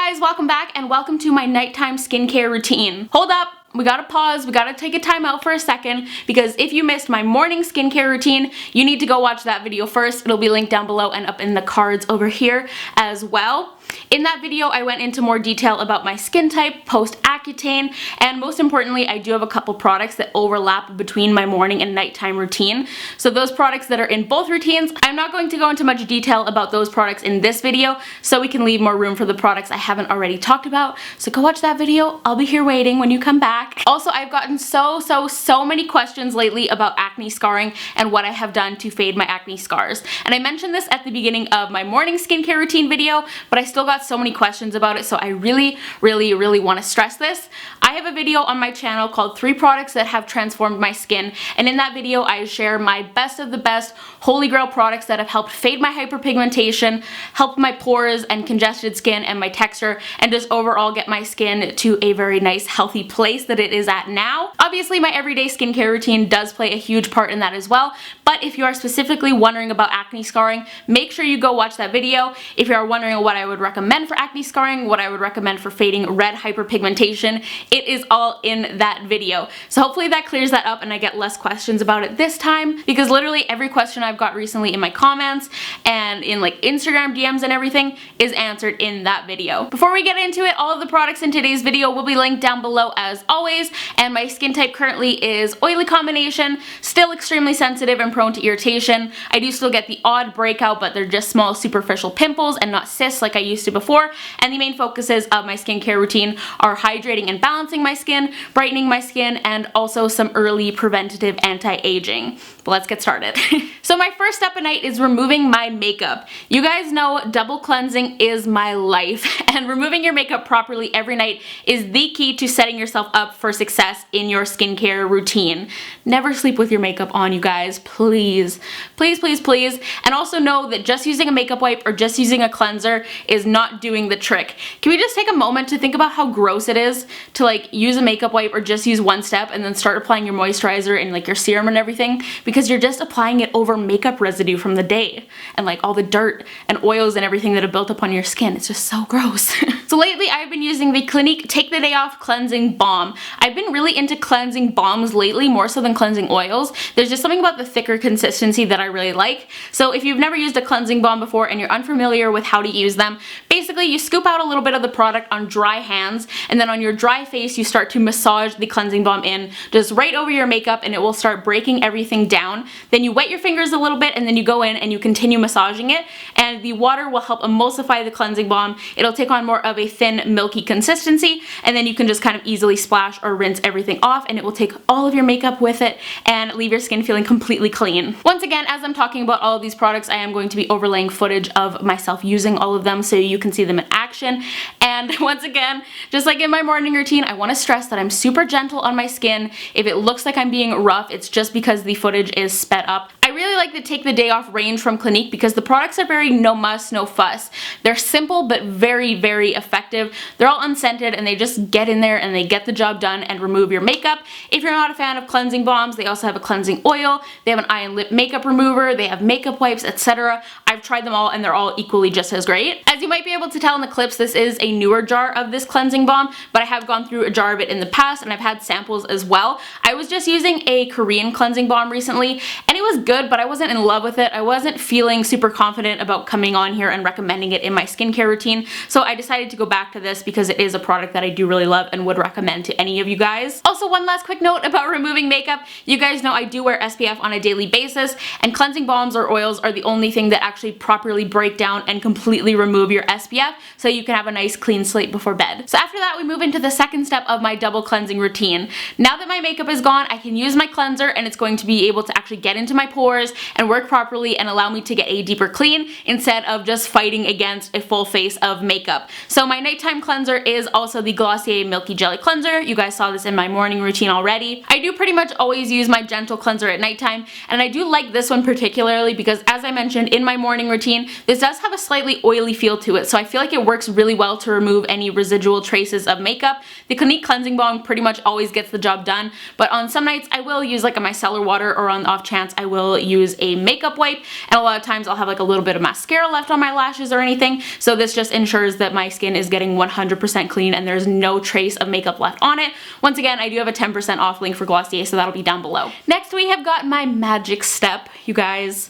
guys, welcome back and welcome to my nighttime skincare routine. Hold up, we gotta pause, we gotta take a time out for a second because if you missed my morning skincare routine, you need to go watch that video first. It'll be linked down below and up in the cards over here as well. In that video, I went into more detail about my skin type, post Accutane, and most importantly, I do have a couple products that overlap between my morning and nighttime routine. So those products that are in both routines, I'm not going to go into much detail about those products in this video, so we can leave more room for the products I haven't already talked about. So go watch that video. I'll be here waiting when you come back. Also, I've gotten so many questions lately about acne scarring and what I have done to fade my acne scars. And I mentioned this at the beginning of my morning skincare routine video, but I still got so many questions about it, so I really want to stress this. I have a video on my channel called 3 products that have transformed my skin, and in that video I share my best of the best holy grail products that have helped fade my hyperpigmentation, help my pores and congested skin and my texture, and just overall get my skin to a very nice healthy place that it is at now. Obviously my everyday skincare routine does play a huge part in that as well, but if you are specifically wondering about acne scarring, make sure you go watch that video. If you are wondering what I would recommend for acne scarring, what I would recommend for fading red hyperpigmentation, it is all in that video. So hopefully that clears that up and I get less questions about it this time, because literally every question I've got recently in my comments and in like Instagram DMs and everything is answered in that video. Before we get into it, all of the products in today's video will be linked down below as always, and my skin type currently is oily combination, still extremely sensitive and prone to irritation. I do still get the odd breakout, but they're just small superficial pimples and not cysts like I used to before, and the main focuses of my skincare routine are hydrating and balancing my skin, brightening my skin, and also some early preventative anti-aging. But let's get started. So my first step at night is removing my makeup. You guys know double cleansing is my life, and removing your makeup properly every night is the key to setting yourself up for success in your skincare routine. Never sleep with your makeup on, you guys, please. Please. And also know that just using a makeup wipe or just using a cleanser is not doing the trick. Can we just take a moment to think about how gross it is to like use a makeup wipe or just use one step and then start applying your moisturizer and like your serum and everything, because you're just applying it over makeup residue from the day and like all the dirt and oils and everything that have built up on your skin. It's just so gross. So lately I've been using the Clinique Take the Day Off Cleansing Balm. I've been really into cleansing balms lately, more so than cleansing oils. There's just something about the thicker consistency that I really like. So if you've never used a cleansing balm before and you're unfamiliar with how to use them, basically you scoop out a little bit of the product on dry hands, and then on your dry face you start to massage the cleansing balm in just right over your makeup, and it will start breaking everything down. Then you wet your fingers a little bit and then you go in and you continue massaging it, and the water will help emulsify the cleansing balm. It'll take on more of a thin milky consistency, and then you can just kind of easily splash or rinse everything off, and it will take all of your makeup with it and leave your skin feeling completely clean. Once again, as I'm talking about all of these products, I am going to be overlaying footage of myself using all of them so you can see them in action. And once again, just like in my morning routine, I want to stress that I'm super gentle on my skin. If it looks like I'm being rough, it's just because the footage is sped up. I really like the Take the Day Off range from Clinique because the products are very no muss, no fuss. They're simple but very effective. They're all unscented and they just get in there and they get the job done and remove your makeup. If you're not a fan of cleansing balms, they also have a cleansing oil, they have an eye and lip makeup remover, they have makeup wipes, etc. I've tried them all and they're all equally just as great. As you might be able to tell in the clips, this is a newer jar of this cleansing balm, but I have gone through a jar of it in the past and I've had samples as well. I was just using a Korean cleansing balm recently and it was good, but I wasn't in love with it. I wasn't feeling super confident about coming on here and recommending it in my skincare routine, so I decided to go back to this because it is a product that I do really love and would recommend to any of you guys. Also, one last quick note about removing makeup. You guys know I do wear SPF on a daily basis, and cleansing balms or oils are the only thing that actually properly break down and completely remove your SPF so you can have a nice clean slate before bed. So after that, we move into the second step of my double cleansing routine. Now that my makeup is gone, I can use my cleanser and it's going to be able to actually get into my pores and work properly and allow me to get a deeper clean instead of just fighting against a full face of makeup. So my nighttime cleanser is also the WELL.CA Milky Jelly Cleanser. You guys saw this in my morning routine already. I do pretty much always use my gentle cleanser at nighttime, and I do like this one particularly because, as I mentioned in my morning routine, this does have a slightly oily feel to it, so I feel like it works really well to remove any residual traces of makeup. The Clinique Cleansing Balm pretty much always gets the job done, but on some nights I will use like a micellar water, or on the off chance I will use a makeup wipe, and a lot of times I'll have like a little bit of mascara left on my lashes or anything, so this just ensures that my skin is getting 100% clean and there's no trace of makeup left on it. Once again, I do have a 10% off link for Glossier, so that'll be down below. Next we have got my magic step, you guys.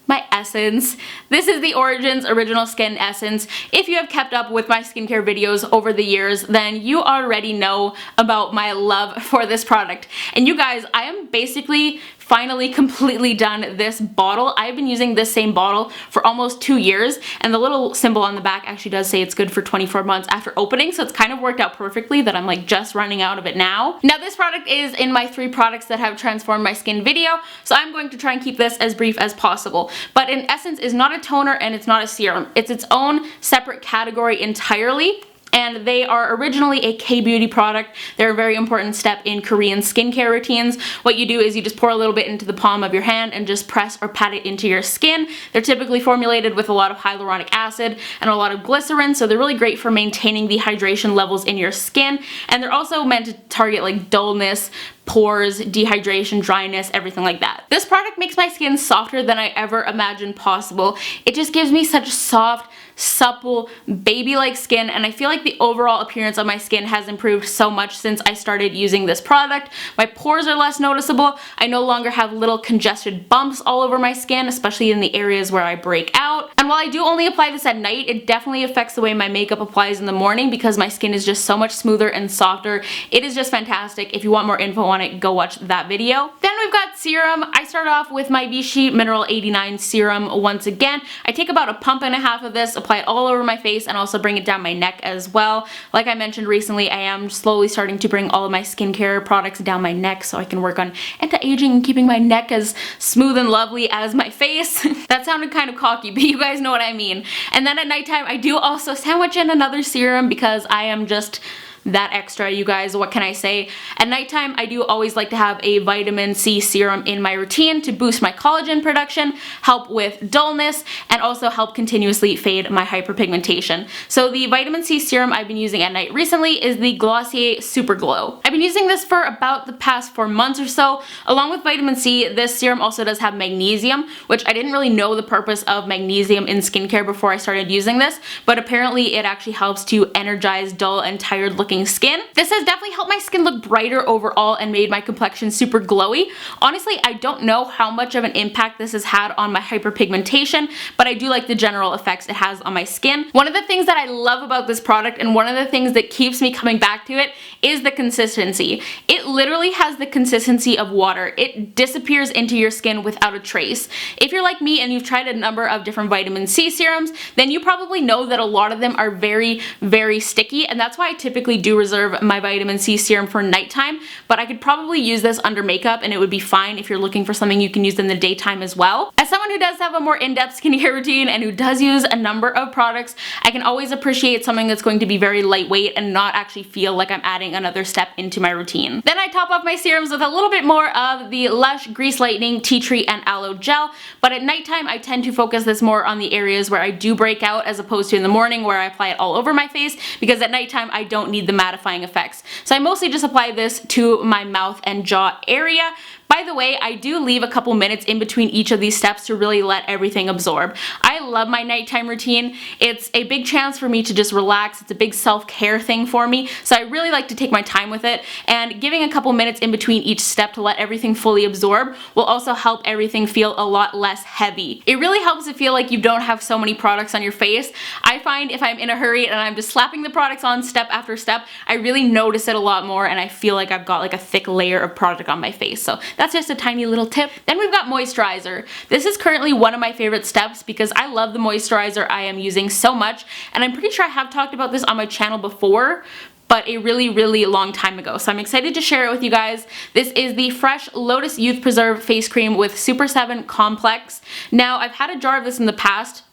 My essence. This is the Origins Original Skin Essence. If you have kept up with my skincare videos over the years, then you already know about my love for this product. And you guys, I am basically finally completely done this bottle. I've been using this same bottle for almost 2 years, and the little symbol on the back actually does say it's good for 24 months after opening, so it's kind of worked out perfectly that I'm like just running out of it now. Now this product is in my 3 products that have transformed my skin video, so I'm going to try and keep this as brief as possible. But in essence, is not a toner and it's not a serum. It's its own separate category entirely. And they are originally a K-beauty product. They're a very important step in Korean skincare routines. What you do is you just pour a little bit into the palm of your hand and just press or pat it into your skin. They're typically formulated with a lot of hyaluronic acid and a lot of glycerin, so they're really great for maintaining the hydration levels in your skin. And they're also meant to target like dullness, pores, dehydration, dryness, everything like that. This product makes my skin softer than I ever imagined possible. It just gives me such soft, supple, baby-like skin, and I feel like the overall appearance of my skin has improved so much since I started using this product. My pores are less noticeable. I no longer have little congested bumps all over my skin, especially in the areas where I break out. And while I do only apply this at night, it definitely affects the way my makeup applies in the morning because my skin is just so much smoother and softer. It is just fantastic. If you want more info on it, go watch that video. Then we've got serum. I start off with my Vichy Mineral 89 serum once again. I take about a pump and a half of this, apply it all over my face, and also bring it down my neck as well. Like I mentioned recently, I am slowly starting to bring all of my skincare products down my neck so I can work on anti-aging and keeping my neck as smooth and lovely as my face. That sounded kind of cocky, but you guys know what I mean. And then at nighttime, I do also sandwich in another serum because I am just that extra, you guys. What can I say? At nighttime, I do always like to have a vitamin C serum in my routine to boost my collagen production, help with dullness, and also help continuously fade my hyperpigmentation. So the vitamin C serum I've been using at night recently is the Glossier Super Glow. I've been using this for about the past 4 months or so. Along with vitamin C, this serum also does have magnesium, which I didn't really know the purpose of magnesium in skincare before I started using this, but apparently it actually helps to energize dull and tired looking skin. This has definitely helped my skin look brighter overall and made my complexion super glowy. Honestly, I don't know how much of an impact this has had on my hyperpigmentation, but I do like the general effects it has on my skin. One of the things that I love about this product, and one of the things that keeps me coming back to it, is the consistency. It literally has the consistency of water. It disappears into your skin without a trace. If you're like me and you've tried a number of different vitamin C serums, then you probably know that a lot of them are very, very sticky, and that's why I typically do reserve my vitamin C serum for nighttime, but I could probably use this under makeup and it would be fine if you're looking for something you can use in the daytime as well. As someone who does have a more in-depth skincare routine and who does use a number of products, I can always appreciate something that's going to be very lightweight and not actually feel like I'm adding another step into my routine. Then I top off my serums with a little bit more of the Lush Grease Lightening Tea Tree and Aloe Gel, but at nighttime I tend to focus this more on the areas where I do break out as opposed to in the morning where I apply it all over my face, because at nighttime I don't need the mattifying effects. So I mostly just apply this to my mouth and jaw area. By the way, I do leave a couple minutes in between each of these steps to really let everything absorb. I love my nighttime routine. It's a big chance for me to just relax. It's a big self-care thing for me, so I really like to take my time with it, and giving a couple minutes in between each step to let everything fully absorb will also help everything feel a lot less heavy. It really helps to feel like you don't have so many products on your face. I find if I'm in a hurry and I'm just slapping the products on step after step, I really notice it a lot more and I feel like I've got like a thick layer of product on my face. So that's just a tiny little tip. Then we've got moisturizer. This is currently one of my favorite steps because I love the moisturizer I am using so much, and I'm pretty sure I have talked about this on my channel before, but a really, really long time ago. So I'm excited to share it with you guys. This is the Fresh Lotus Youth Preserve Face Cream with Super 7 Complex. Now, I've had a jar of this in the past,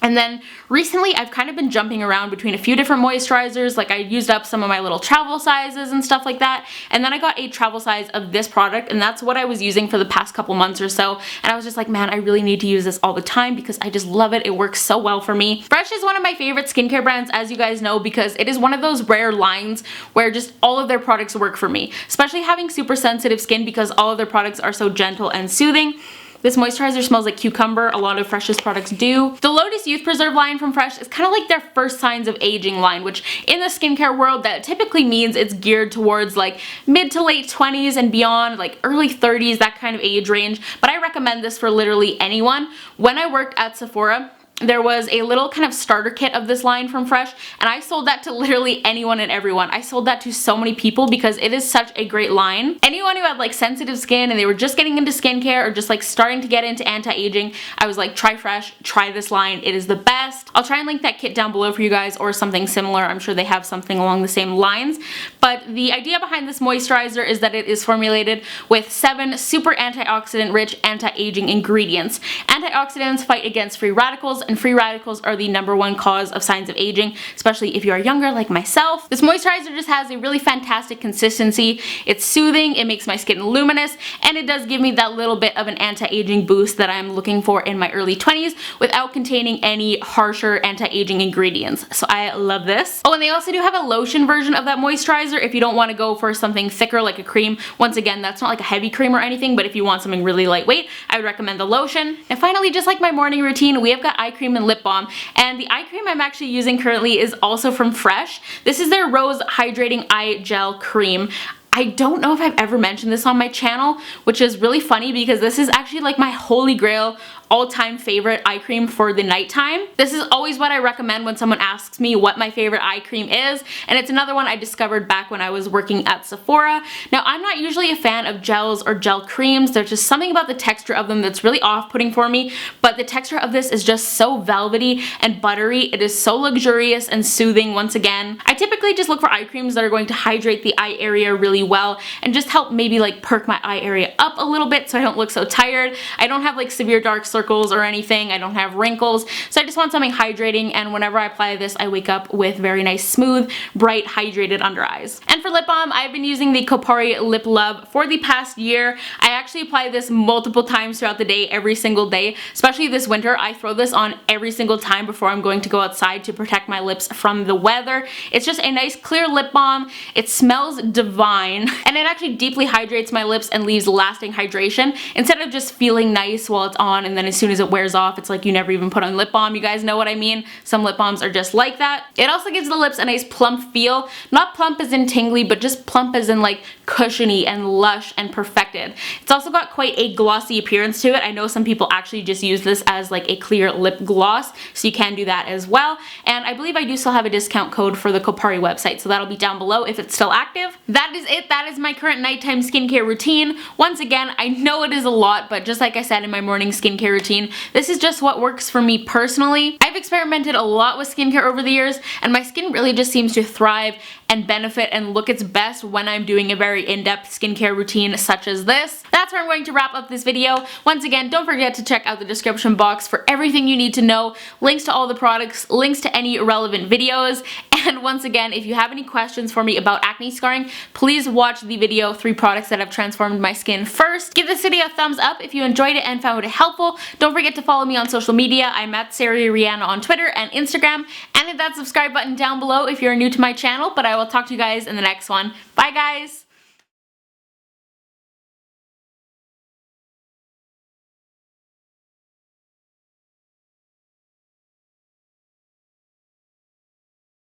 and then recently I've kind of been jumping around between a few different moisturizers. Like I used up some of my little travel sizes and stuff like that, and then I got a travel size of this product, and that's what I was using for the past couple months or so, and I was just like, man, I really need to use this all the time because I just love it. It works so well for me. Fresh is one of my favorite skincare brands, as you guys know, because it is one of those rare lines where just all of their products work for me, especially having super sensitive skin because all of their products are so gentle and soothing. This moisturizer smells like cucumber. A lot of Fresh's products do. The Lotus Youth Preserve line from Fresh is kind of like their first signs of aging line, which in the skincare world that typically means it's geared towards like mid to late 20s and beyond, like early 30s, that kind of age range. But I recommend this for literally anyone. When I worked at Sephora, there was a little kind of starter kit of this line from Fresh, and I sold that to literally anyone and everyone. I sold that to so many people because it is such a great line. Anyone who had like sensitive skin and they were just getting into skincare or just like starting to get into anti-aging, I was like, try Fresh, try this line, it is the best. I'll try and link that kit down below for you guys, or something similar. I'm sure they have something along the same lines. But the idea behind this moisturizer is that it is formulated with 7 super antioxidant rich anti-aging ingredients. Antioxidants fight against free radicals, and free radicals are the #1 cause of signs of aging, especially if you are younger like myself. This moisturizer just has a really fantastic consistency. It's soothing, it makes my skin luminous, and it does give me that little bit of an anti-aging boost that I'm looking for in my early 20s without containing any harsher anti-aging ingredients. So I love this. Oh, and they also do have a lotion version of that moisturizer if you don't want to go for something thicker like a cream. Once again, that's not like a heavy cream or anything, but if you want something really lightweight, I would recommend the lotion. And finally, just like my morning routine, we have got eye cream and lip balm, and the eye cream I'm actually using currently is also from Fresh. This is their Rose Hydrating Eye Gel Cream. I don't know if I've ever mentioned this on my channel, which is really funny because this is actually like my holy grail all-time favorite eye cream for the nighttime. This is always what I recommend when someone asks me what my favorite eye cream is, and it's another one I discovered back when I was working at Sephora. Now, I'm not usually a fan of gels or gel creams. There's just something about the texture of them that's really off-putting for me, but the texture of this is just so velvety and buttery. It is so luxurious and soothing once again. I typically just look for eye creams that are going to hydrate the eye area really well and just help maybe like perk my eye area up a little bit so I don't look so tired. I don't have like severe dark circles or anything. I don't have wrinkles, so I just want something hydrating, and whenever I apply this, I wake up with very nice, smooth, bright, hydrated under eyes. And for lip balm, I've been using the Kopari Lip Love for the past year. I actually apply this multiple times throughout the day, every single day, especially this winter. I throw this on every single time before I'm going to go outside to protect my lips from the weather. It's just a nice clear lip balm. It smells divine, and it actually deeply hydrates my lips and leaves lasting hydration instead of just feeling nice while it's on and then as soon as it wears off, it's like you never even put on lip balm. You guys know what I mean? Some lip balms are just like that. It also gives the lips a nice plump feel. Not plump as in tingly, but just plump as in like cushiony and lush and perfected. It's also got quite a glossy appearance to it. I know some people actually just use this as like a clear lip gloss, so you can do that as well. And I believe I do still have a discount code for the Kopari website, so that'll be down below if it's still active. That is it. That is my current nighttime skincare routine. Once again, I know it is a lot, but just like I said in my morning skincare routine, this is just what works for me personally. I've experimented a lot with skincare over the years, and my skin really just seems to thrive and benefit and look its best when I'm doing a very in-depth skincare routine such as this. That's where I'm going to wrap up this video. Once again, don't forget to check out the description box for everything you need to know, links to all the products, links to any relevant videos, and once again, if you have any questions for me about acne scarring, please watch the video 3 products that have transformed my skin first. Give this video a thumbs up if you enjoyed it and found it helpful. Don't forget to follow me on social media. I'm at SariReanna on Twitter and Instagram, and hit that subscribe button down below if you're new to my channel, but I will talk to you guys in the next one. Bye guys!